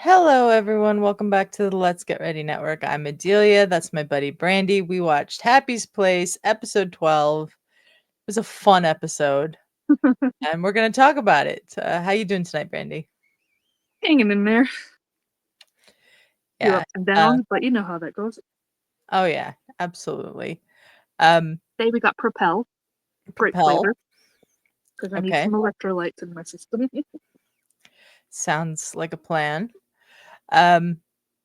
Hello, everyone. Welcome back to the Let's Get Ready Network. I'm Adelia. That's my buddy Brandi. We watched Happy's Place, episode 12. It was a fun episode, and we're going to talk about it. How you doing tonight, Brandi? Hanging in there. Few Yeah. ups and downs, but you know how that goes. Oh, yeah. Absolutely. Today we got Propel. Great Propel. flavor. Because I need Okay. some electrolytes in my system. Sounds like a plan.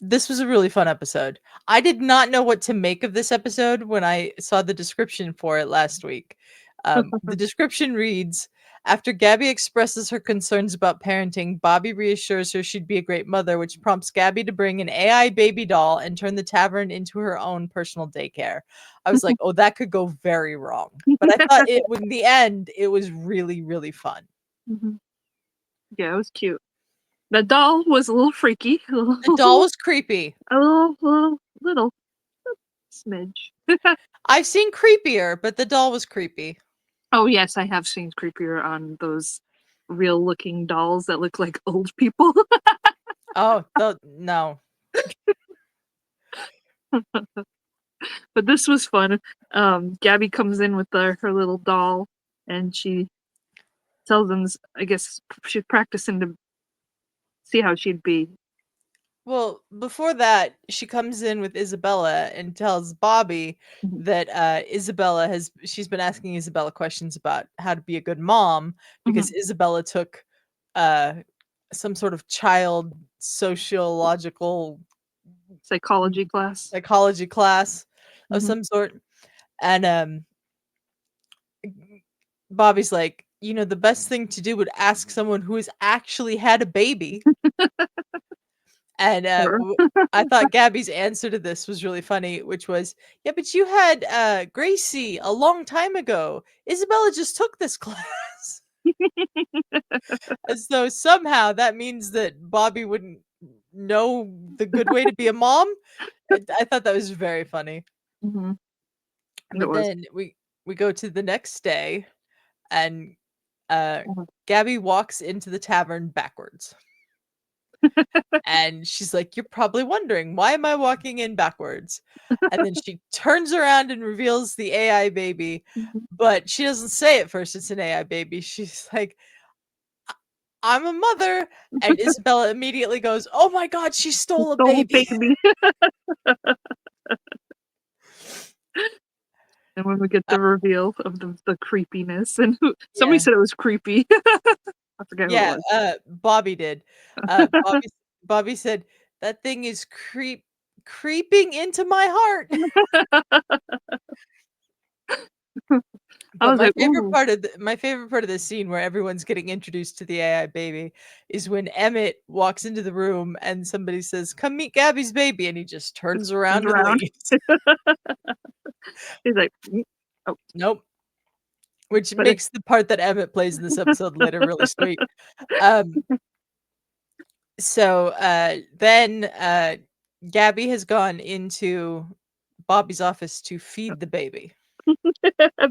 This was a really fun episode. I did not know what to make of this episode when I saw the description for it last week. The description reads, after Gabby expresses her concerns about parenting, Bobby reassures her she'd be a great mother, which prompts Gabby to bring an AI baby doll and turn the tavern into her own personal daycare. I was like, oh, that could go very wrong. But I thought in the end, it was really, really fun. Yeah, it was cute. The doll was a little freaky. The doll was creepy. A little smidge. I've seen creepier, but the doll was creepy. Oh, yes, I have seen creepier on those real looking dolls that look like old people. Oh, no. But this was fun. Gabby comes in with her little doll, and she tells them, I guess she's practicing to see how she'd be. Well, before that, she comes in with Isabella and tells Bobby that she's been asking Isabella questions about how to be a good mom because Isabella took some sort of child sociological psychology class of some sort. And Bobby's like, the best thing to do would ask someone who has actually had a baby. And I thought Gabby's answer to this was really funny, which was, yeah, but you had Gracie a long time ago. Isabella just took this class. As though somehow that means that Bobby wouldn't know the good way to be a mom. I thought that was very funny. But then we go to the next day, and Gabby walks into the tavern backwards. And she's like, you're probably wondering, why am I walking in backwards? And then she turns around and reveals the AI baby, but she doesn't say at first it's an AI baby. She's like, I'm a mother. And Isabella immediately goes, oh my God, she stole a baby. And when we get the reveal of the creepiness, and somebody said it was creepy. I forget who it was. Bobby did. Bobby said, that thing is creeping into my heart. But my favorite part of the scene where everyone's getting introduced to the AI baby is when Emmett walks into the room and somebody says, come meet Gabby's baby, and he just turns around and leaves. He's like, oh. Nope. Which makes the part that Emmett plays in this episode later really sweet. So then Gabby has gone into Bobby's office to feed the baby.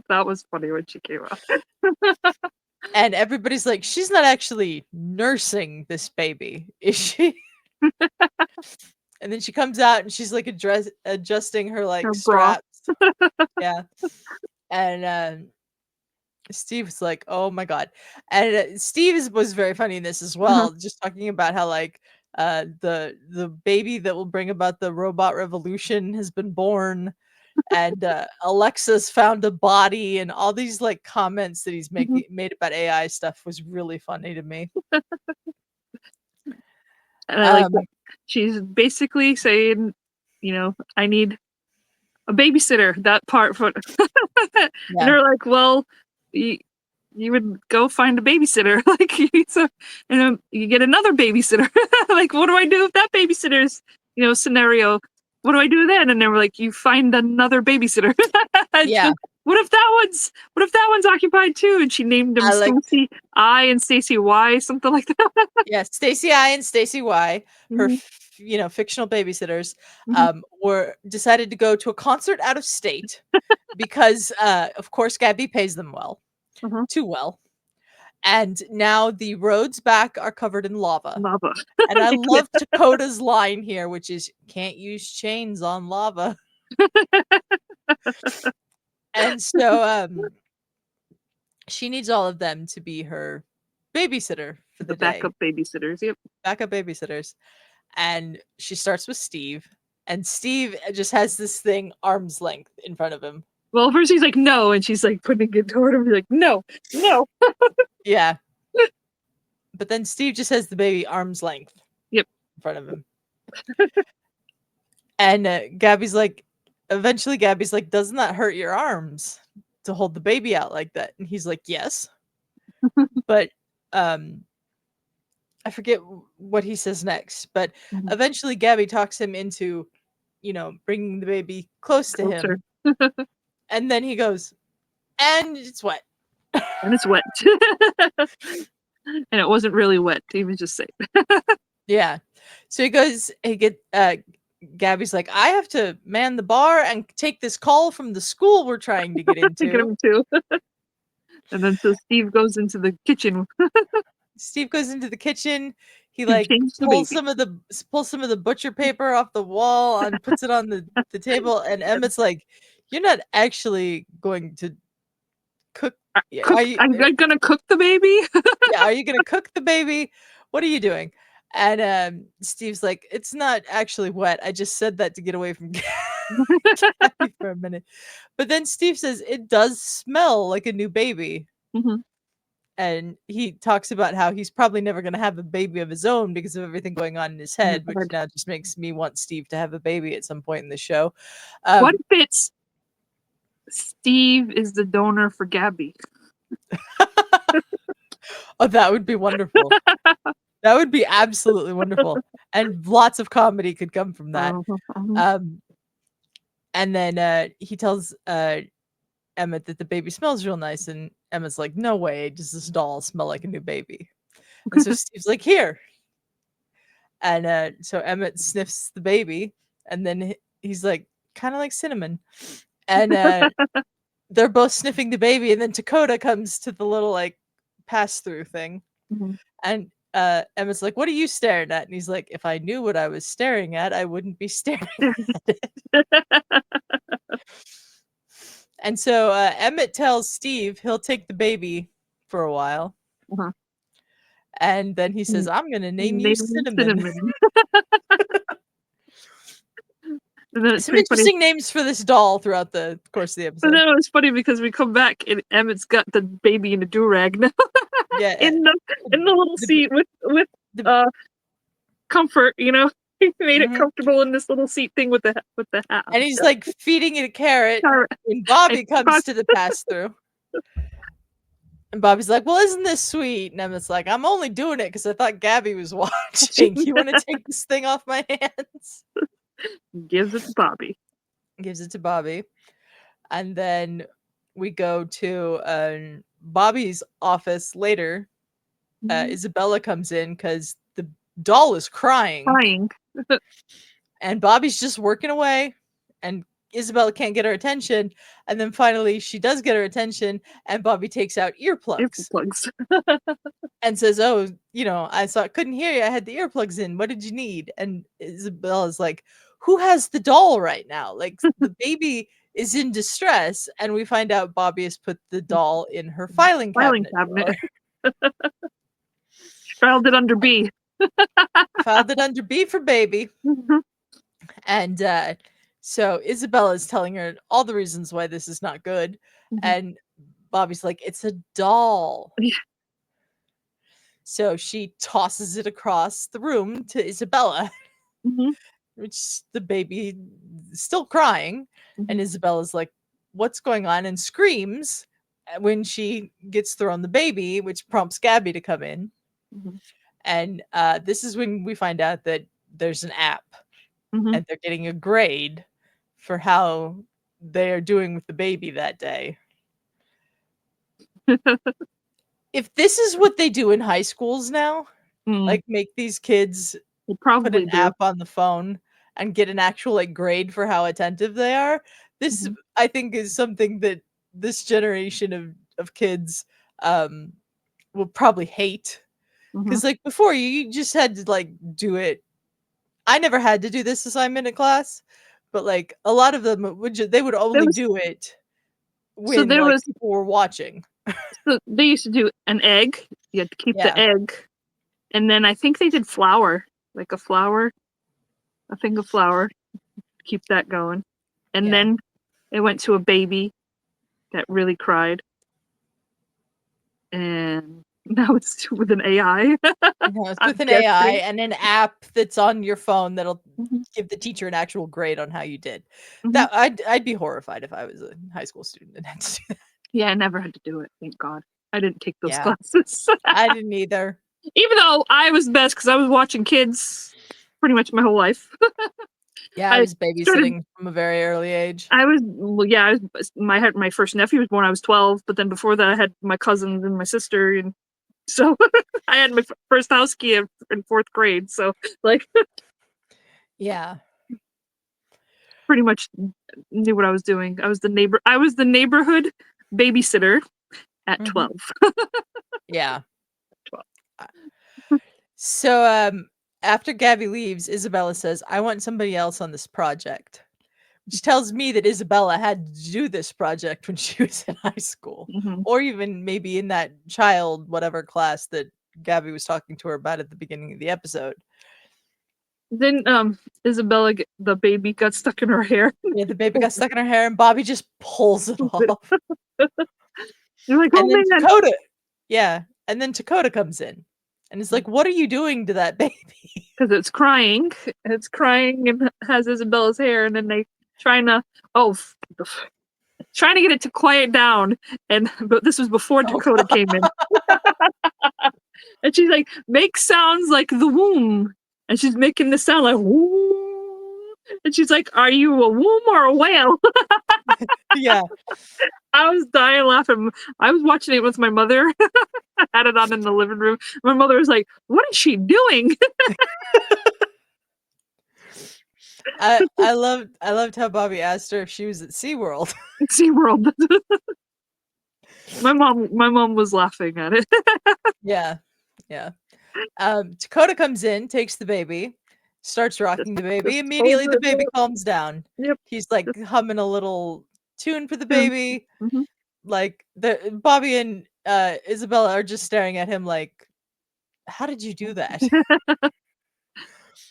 That was funny when she came out. And everybody's like, she's not actually nursing this baby, is she? And then she comes out and she's like adjusting her like straps. Yeah. And Steve's like, oh my God. And Steve was very funny in this as well, just talking about how like the baby that will bring about the robot revolution has been born, and Alexa's found a body, and all these like comments that he's made about AI stuff was really funny to me. And I like that. She's basically saying, I need a babysitter. That part for and they're like, well, you would go find a babysitter, like, so, and then you get another babysitter. Like, what do I do if that babysitter's scenario? What do I do then? And they were like, you find another babysitter. Yeah. What if that one's occupied too? And she named them Stacy I and Stacy Y, something like that. Yeah, Stacy I and Stacy Y, her fictional babysitters, were decided to go to a concert out of state because of course Gabby pays them well, too well. And now the roads back are covered in lava. Lava. And I love Dakota's line here, which is, can't use chains on lava. And so she needs all of them to be her babysitter for the day. Backup babysitters, yep. Backup babysitters. And she starts with Steve. And Steve just has this thing arm's length in front of him. Well, first he's like, no. And she's like putting it toward him. He's like, no. Yeah. But then Steve just has the baby arm's length. Yep. In front of him. And Gabby's like, eventually Gabby's like, doesn't that hurt your arms to hold the baby out like that? And he's like, yes. But I forget what he says next. But eventually Gabby talks him into, bringing the baby close to him. And then he goes, and it's wet. And it's wet. And it wasn't really wet. He was just saying. Yeah. So he goes, Gabby's like, I have to man the bar and take this call from the school we're trying to get into. And then so Steve goes into the kitchen. Steve goes into the kitchen. He pulls some of the butcher paper off the wall and puts it on the table. And Emmett's like, you're not actually going to cook. Are you gonna cook the baby? Yeah, are you gonna cook the baby? What are you doing? And Steve's like, it's not actually wet. I just said that to get away from Gabby for a minute. But then Steve says it does smell like a new baby. And he talks about how he's probably never going to have a baby of his own because of everything going on in his head, which now just makes me want Steve to have a baby at some point in the show. What if it's Steve is the donor for Gabby? Oh, that would be wonderful. That would be absolutely wonderful. And lots of comedy could come from that. And then he tells Emmett that the baby smells real nice. And Emmett's like, no way, does this doll smell like a new baby? And so Steve's like, here. And so Emmett sniffs the baby. And then he's like, kind of like cinnamon. And they're both sniffing the baby. And then Dakota comes to the little pass-through thing. And Emmett's like, what are you staring at? And he's like, if I knew what I was staring at, I wouldn't be staring at it. And so Emmett tells Steve he'll take the baby for a while. And then he says, I'm going to name you Cinnamon. Some interesting names for this doll throughout the course of the episode. And then it was funny because we come back and Emmett's got the baby in a do-rag now. Yeah. in the little seat with comfort, He made it comfortable in this little seat thing with the hat. And he's like feeding it a carrot when Bobby comes to the pass-through. And Bobby's like, well, isn't this sweet? And Emmett's like, I'm only doing it because I thought Gabby was watching. You want to take this thing off my hands? Gives it to Bobby. And then we go to Bobby's office later. Isabella comes in because the doll is crying. And Bobby's just working away. And Isabella can't get her attention. And then finally she does get her attention. And Bobby takes out earplugs. And says, oh, I couldn't hear you. I had the earplugs in. What did you need? And Isabella's like, who has the doll right now? Like, the baby is in distress. And we find out Bobby has put the doll in her filing cabinet. Filed it under B. Filed it under B for baby. And so Isabella is telling her all the reasons why this is not good. And Bobby's like, it's a doll. So she tosses it across the room to Isabella. Which the baby is still crying. And Isabella's like, what's going on? And screams when she gets thrown the baby, which prompts Gabby to come in. And this is when we find out that there's an app and they're getting a grade for how they are doing with the baby that day. If this is what they do in high schools now, like make these kids put an app on the phone and get an actual grade for how attentive they are, this I think is something that this generation of kids will probably hate. Because like before, you just had to like do it. I never had to do this assignment in class, but like a lot of them they would only do it when like people were watching. So they used to do an egg. You had to keep the egg, and then I think they did flour, like a thing of flour, keep that going, and then it went to a baby that really cried, and now it's with an AI. It's with an AI and an app that's on your phone that'll give the teacher an actual grade on how you did. That I'd be horrified if I was a high school student and had to do that. Yeah, I never had to do it. Thank God, I didn't take those classes. I didn't either. Even though I was best because I was watching kids pretty much my whole life. Yeah, I was babysitting from a very early age. My first nephew was born when I was 12, but then before that I had my cousins and my sister, and so I had my first house key in 4th grade. So like, pretty much knew what I was doing. I was the neighborhood babysitter at 12. Yeah. 12. So after Gabby leaves, Isabella says, "I want somebody else on this project," which tells me that Isabella had to do this project when she was in high school, or even maybe in that child whatever class that Gabby was talking to her about at the beginning of the episode. Then Isabella, the baby got stuck in her hair. Yeah, the baby got stuck in her hair, and Bobby just pulls it off. You're like, and then Dakota, and then Dakota comes in. And it's like, what are you doing to that baby? Because it's crying. It's crying and has Isabella's hair, and then they trying to get it to quiet down. But this was before Dakota came in. And she's like, make sounds like the womb. And she's making the sound like woo. And she's like, are you a womb or a whale? Yeah. I was dying laughing. I was watching it with my mother. I had it on in the living room. My mother was like, what is she doing? I loved how Bobby asked her if she was at SeaWorld. SeaWorld. My mom was laughing at it. Yeah. Dakota comes in, takes the baby, starts rocking the baby. Immediately the baby calms down. Yep. He's like humming a little tune for the baby. Like Bobby and Isabella are just staring at him like, how did you do that?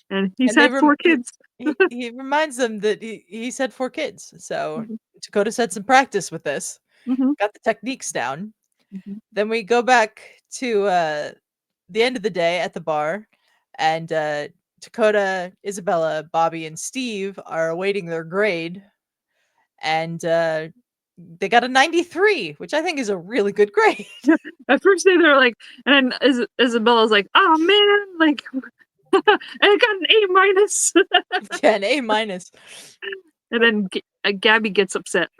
And he's had 4 kids. He reminds them that he's had 4 kids. So Dakota's had some practice with this. Got the techniques down. Then we go back to the end of the day at the bar, and Dakota, Isabella, Bobby, and Steve are awaiting their grade, and they got a 93, which I think is a really good grade. At first they were like, and then Isabella's like, oh man, like I got an A-. Yeah, an A-. And then Gabby gets upset.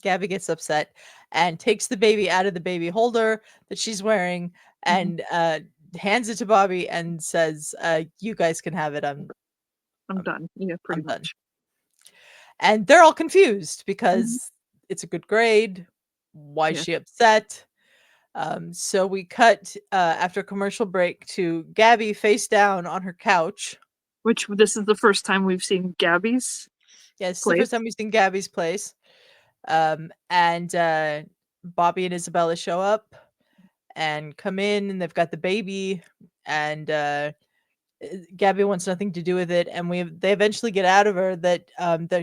Gabby gets upset and takes the baby out of the baby holder that she's wearing and hands it to Bobby and says, you guys can have it. I'm done. Yeah, pretty much. Done. And they're all confused because it's a good grade. Why is she upset? So we cut after commercial break to Gabby face down on her couch. Which this is the first time we've seen Gabby's. Yes, the first time we've seen Gabby's place. And Bobby and Isabella show up and come in, and they've got the baby, and Gabby wants nothing to do with it, and they eventually get out of her that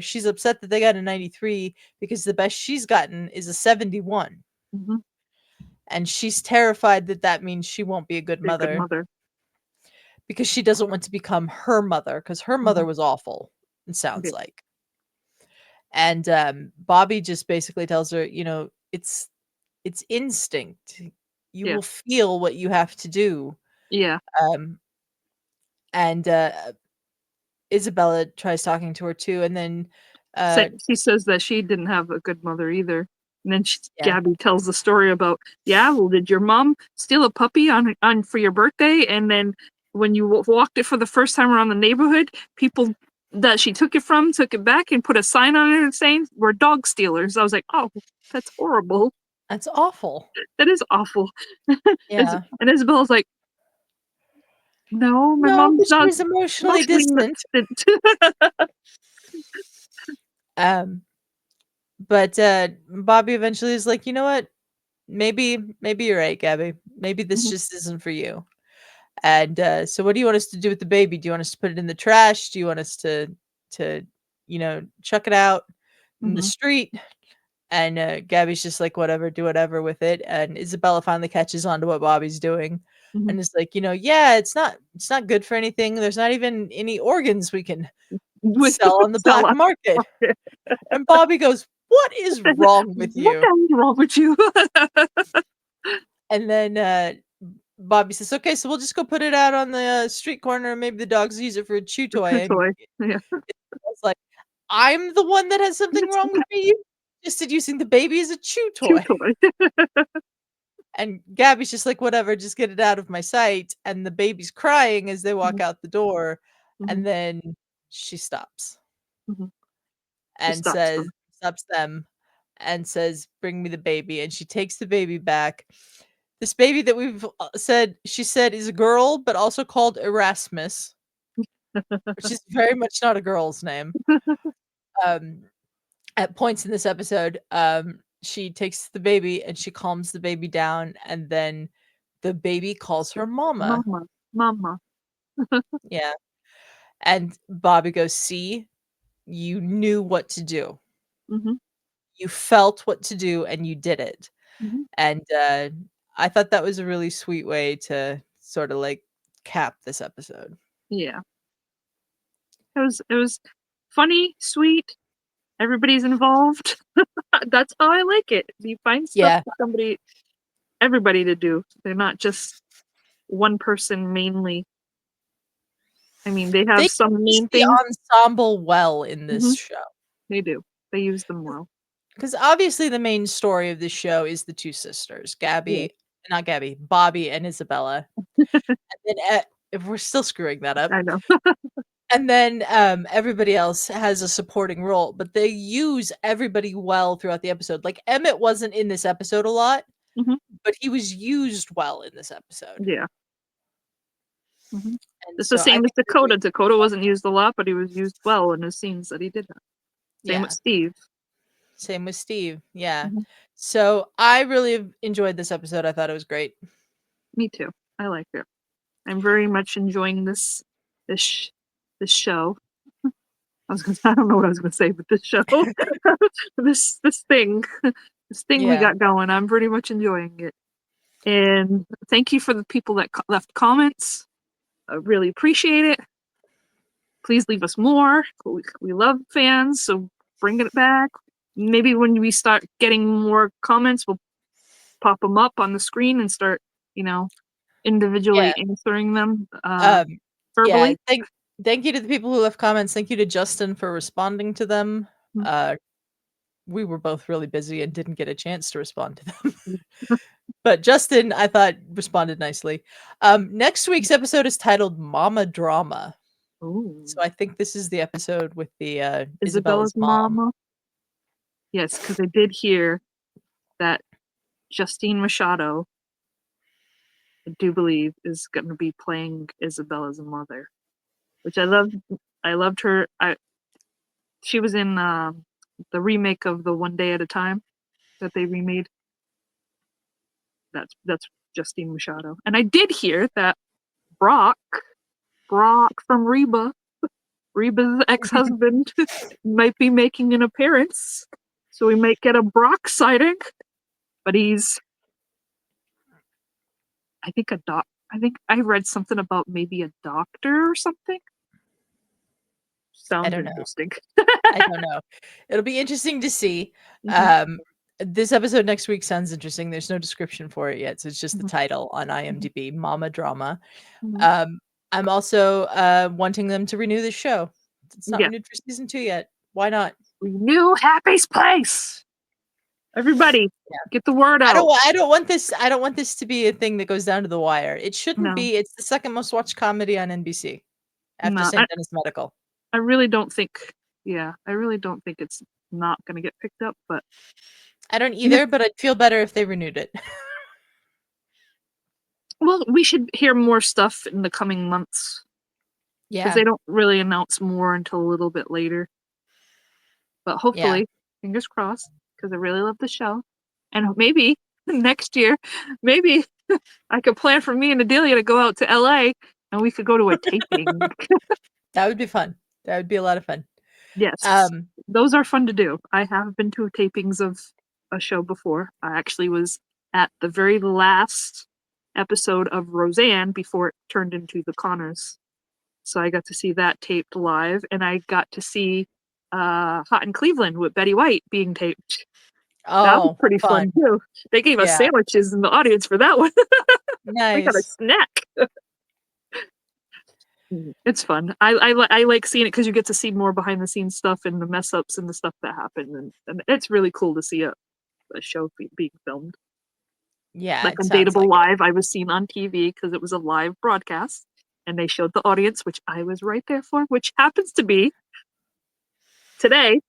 she's upset that they got a 93 because the best she's gotten is a 71. And she's terrified that means she won't be a good mother. Because she doesn't want to become her mother, because her mother was awful, it sounds like. And Bobby just basically tells her, it's instinct. You will feel what you have to do. Yeah. And Isabella tries talking to her too, and then she says that she didn't have a good mother either. And then Gabby tells the story about, well, did your mom steal a puppy on for your birthday? And then when you walked it for the first time around the neighborhood, people that she took it from took it back and put a sign on it saying we're dog stealers. I was like, oh, that's horrible. That's awful. That is awful. Yeah. And Isabella's like, no, my No, mom's but she not was emotionally emotionally distant. But Bobby eventually is like, you know what? Maybe you're right, Gabby. Maybe this Mhm, just isn't for you. And so what do you want us to do with the baby? Do you want us to put it in the trash? Do you want us to chuck it out in the mhm, street? And Gabby's just like, whatever, do whatever with it. And Isabella finally catches on to what Bobby's doing, mhm. and is like, yeah, it's not good for anything. There's not even any organs we can With sell on the sell black on market. market. And Bobby goes, "What is wrong with What the you?" hell is wrong with you? And then Bobby says, "Okay, so we'll just go put it out on the street corner, and maybe the dogs use it for a chew The toy." true And toy. Yeah. it's like, "I'm the one that has something It's wrong with me. You suggested using the baby as a chew true toy." toy. And Gabby's just like, "Whatever, just get it out of my sight." And the baby's crying as they walk Mhm, out the door, mhm, and then she stops mhm. She and stops says, them. stops them, and says, "Bring me the baby." And she takes the baby back. This baby that we've she said is a girl, but also called Erasmus, which is very much not a girl's name. Um, at points in this episode, she takes the baby and she calms the baby down, and then the baby calls her mama. Mama, mama. Yeah. And Bobby goes, "See, you knew what to do. Mhm, You felt what to do and you did it." mhm. And I thought that was a really sweet way to sort of like cap this episode. Yeah. It was funny, sweet, everybody's involved. That's how I like it. You find stuff Yeah. for everybody to do. They're not just one person mainly. I mean, they They have some use main the things. ensemble well in this Mhm, show. they do. They use them well. Because obviously the main story of the show is the two sisters, Yeah, Bobby and Isabella. And then if we're still screwing that up. I know. And then everybody else has a supporting role, but they use everybody well throughout the episode. Like Emmett wasn't in this episode a lot, Mhm, but he was used well in this episode. yeah. Mhm. And It's the so I same as think they really Dakota. Dakota wasn't used a lot, but he was used well in the scenes that he did have. Same with yeah, Steve. same with Steve. Yeah. Mhm. So I really enjoyed this episode. I thought it was great. Me too. I like it. I'm very much enjoying this sh this show. I don't know what I was gonna say, but this show, this thing, this thing we Yeah. got going. I'm pretty much enjoying it. And thank you for the people that left comments. I really appreciate it. Please leave us more. We love fans, so bring it back. Maybe when we start getting more comments, we'll pop them up on the screen and start, you know, Yeah. individually answering them Um, yeah. verbally. Thank you to the people who left comments. Thank you to Justin for responding to them. Mm, We were both really busy and didn't get a chance to respond to them. mm, But Justin, I thought, responded nicely. Next week's episode is titled Mama Drama. Ooh. So I think this is the episode with the Isabella's Isabella's mom. mama. Yes, because I did hear that Justine Machado, I do believe, is going to be playing Isabella's mother, which I loved. I loved her. She was in the remake of the One Day at a Time that they remade. That's Justine Machado, and I did hear that Brock, Brock from Reba's ex-husband, might be making an appearance, so we might get a Brock sighting. But he's, I think, a doc. I think I read something about maybe a doctor or something. I Sounds don't know. interesting. I don't know. It'll be interesting to see. Mhm, Um, this episode next week sounds interesting. There's no description for it yet, so it's just the mhm, title on mhm, IMDb, Mama Drama. mhm. Um, I'm also wanting them to renew the show. It's not Yeah, renewed for season 2 yet. Why not? renew Happy's Place. Everybody, get the word out. I don't want this to be a thing that goes down to the wire. It shouldn't No, be. It's the second most watched comedy on NBC after no, St. Dennis Medical. I really don't think. Yeah, I really don't think it's not gonna get picked up. But I don't either, but I'd feel better if they renewed it. Well, we should hear more stuff in the coming months. Yeah. Because they don't really announce more until a little bit later. But hopefully, fingers crossed, because I really love the show. And maybe next year, maybe I could plan for me and Adelia to go out to LA and we could go to a taping. That would be fun. That would be a lot of fun. Yes. Those are fun to do. I have been to tapings of a show before. I actually was at the very last episode of Roseanne before it turned into The Connors. So I got to see that taped live, and I got to see Hot in Cleveland with Betty White being taped. That was pretty fun too. They gave us sandwiches in the audience for that one. Nice. We got a snack. It's fun. I like seeing it because you get to see more behind the scenes stuff and the mess ups and the stuff that happened, and it's really cool to see a show being filmed. Yeah, like Undateable Live. I was seen on TV because it was a live broadcast, and they showed the audience, which I was right there for, which happens to be today.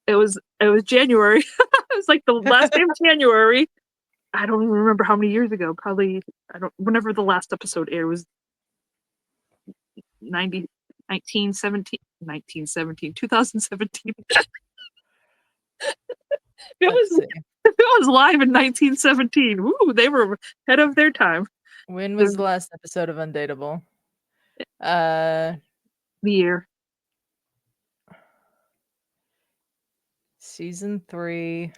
It was January. It was like the last day of January. I don't even remember how many years ago. Probably whenever the last episode aired was 2017. It was live in 1917. Ooh, they were ahead of their time. When was the last episode of Undateable? The year. Season 3.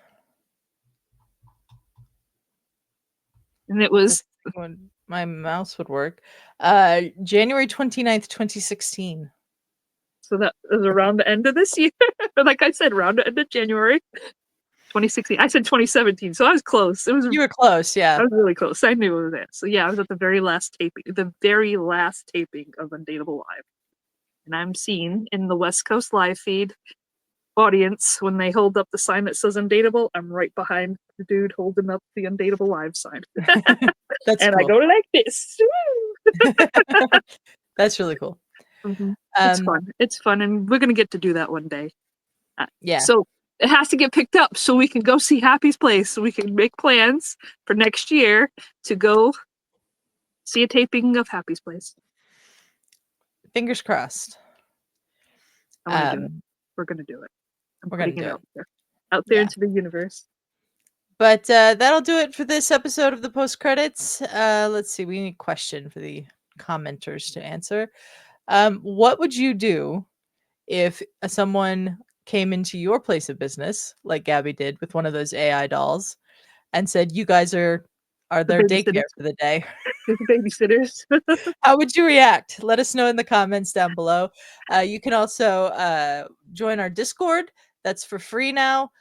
And it was when my mouse would work. January 29th, 2016. So that was around the end of this year. Like I said, around the end of January 2016. I said 2017, so I was close. You were close, yeah. I was really close. I knew it was that. So yeah, I was at the very last taping of Undateable Live. And I'm seen in the West Coast live feed audience when they hold up the sign that says Undateable. I'm right behind the dude holding up the Undateable Live sign. That's and cool. I go like this. That's really cool. Mm-hmm. It's fun. It's fun, and we're gonna get to do that one day. Yeah. So it has to get picked up so we can go see Happy's Place. So we can make plans for next year to go see a taping of Happy's Place. Fingers crossed. I want to do it. We're gonna do it. We're gonna do it out there into the universe. But that'll do it for this episode of the post credits. Let's see. We need a question for the commenters to answer. What would you do if someone came into your place of business, like Gabby did with one of those AI dolls, and said, "You guys are their daycare for the day"? Babysitters. How would you react? Let us know in the comments down below. You can also join our Discord. That's for free now.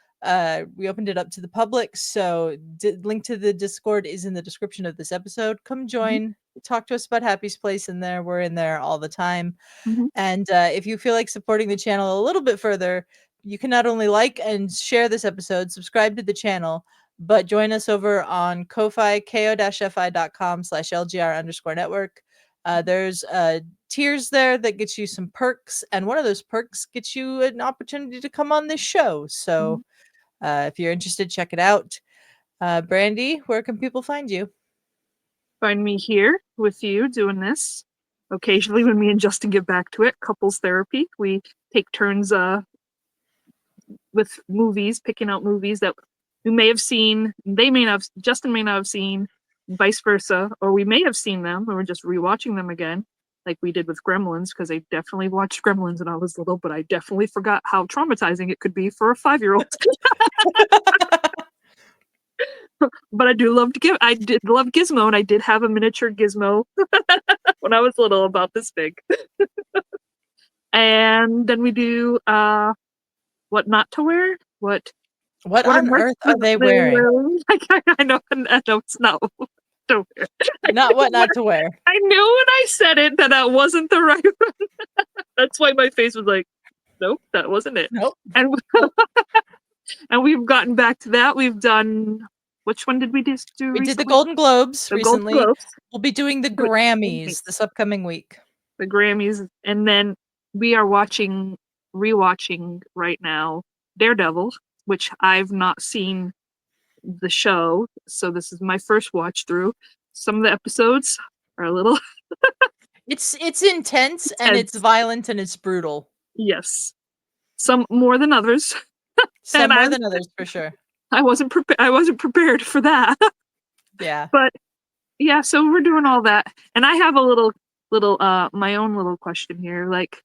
We opened it up to the public, so link to the Discord is in the description of this episode. Come join, talk to us about Happy's Place in there. We're in there all the time. And if you feel like supporting the channel a little bit further, you can not only like and share this episode, subscribe to the channel, but join us over on Ko-Fi, ko-fi.com/LGR_network. There's tiers there that gets you some perks, and one of those perks gets you an opportunity to come on this show. So if you're interested, check it out. Brandi, where can people find you? Find me here with you doing this. Occasionally when me and Justin get back to it, couples therapy. We take turns with movies, picking out movies that we may have seen, Justin may not have seen, vice versa, or we may have seen them and we're just rewatching them again, like we did with Gremlins, because I definitely watched Gremlins when I was little, but I definitely forgot how traumatizing it could be for a 5-year-old. But I did love Gizmo, and I did have a miniature Gizmo when I was little, about this big. And then we do what not to wear. What on earth are they wearing? I know it's not what to wear. Not what not to wear. I knew when I said it that wasn't the right one. That's why my face was like, nope, that wasn't it. Nope. And we've gotten back to that. We've done, which one did we do recently? We did the Golden Globes recently. Golden Globes. We'll be doing the Grammys this upcoming week. The Grammys. And then we are rewatching right now Daredevil which I've not seen the show, so this is my first watch through. Some of the episodes are a little it's intense and it's violent and it's brutal. Yes. Some more than others. Some more than others, for sure. I wasn't prepared for that. Yeah. But yeah, so we're doing all that. And I have a little my own little question here. Like,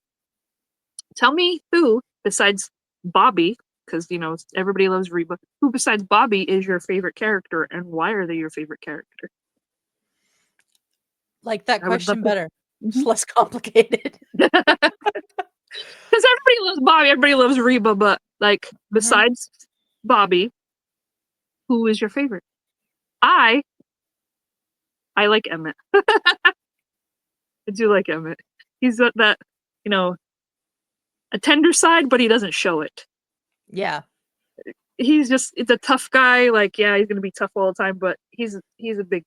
tell me who besides Bobby, because you know everybody loves Reba, who besides Bobby is your favorite character and why are they your favorite character? Like that question better. It's less complicated. Because everybody loves Bobby, everybody loves Reba, but like besides Bobby, who is your favorite? I like Emmett. I do like Emmett. He's got that, you know, a tender side, but he doesn't show it. Yeah. It's a tough guy. Like, yeah, he's gonna be tough all the time, but he's a big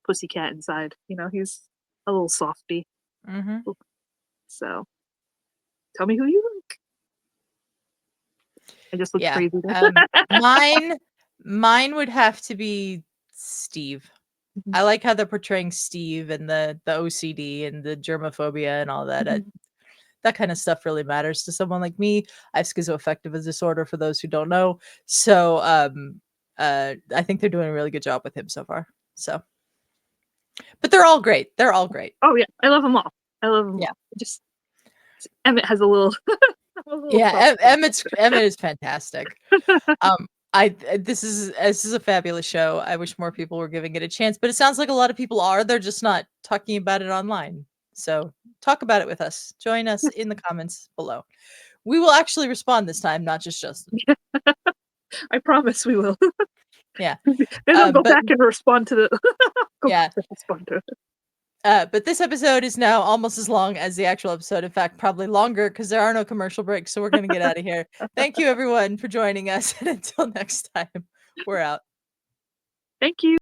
pussycat inside. You know, he's a little softy. So, tell me who you like. I just look crazy. Mine would have to be Steve. I like how they're portraying Steve and the OCD and the germophobia and all that. That kind of stuff really matters to someone like me. I have schizoaffective disorder, for those who don't know. So I think they're doing a really good job with him so far. So, but they're all great. They're all great. Oh yeah, I love them all. I love them all. Just Emmett has a little. Emmett is fantastic. This is a fabulous show. I wish more people were giving it a chance, but it sounds like a lot of people are. They're just not talking about it online. So talk about it with us. Join us in the comments below. We will actually respond this time, not just Justin. I promise we will. Yeah. Then I'll go back and respond to the. Respond to it. But this episode is now almost as long as the actual episode. In fact, probably longer because there are no commercial breaks. So we're going to get out of here. Thank you, everyone, for joining us. And until next time, we're out. Thank you.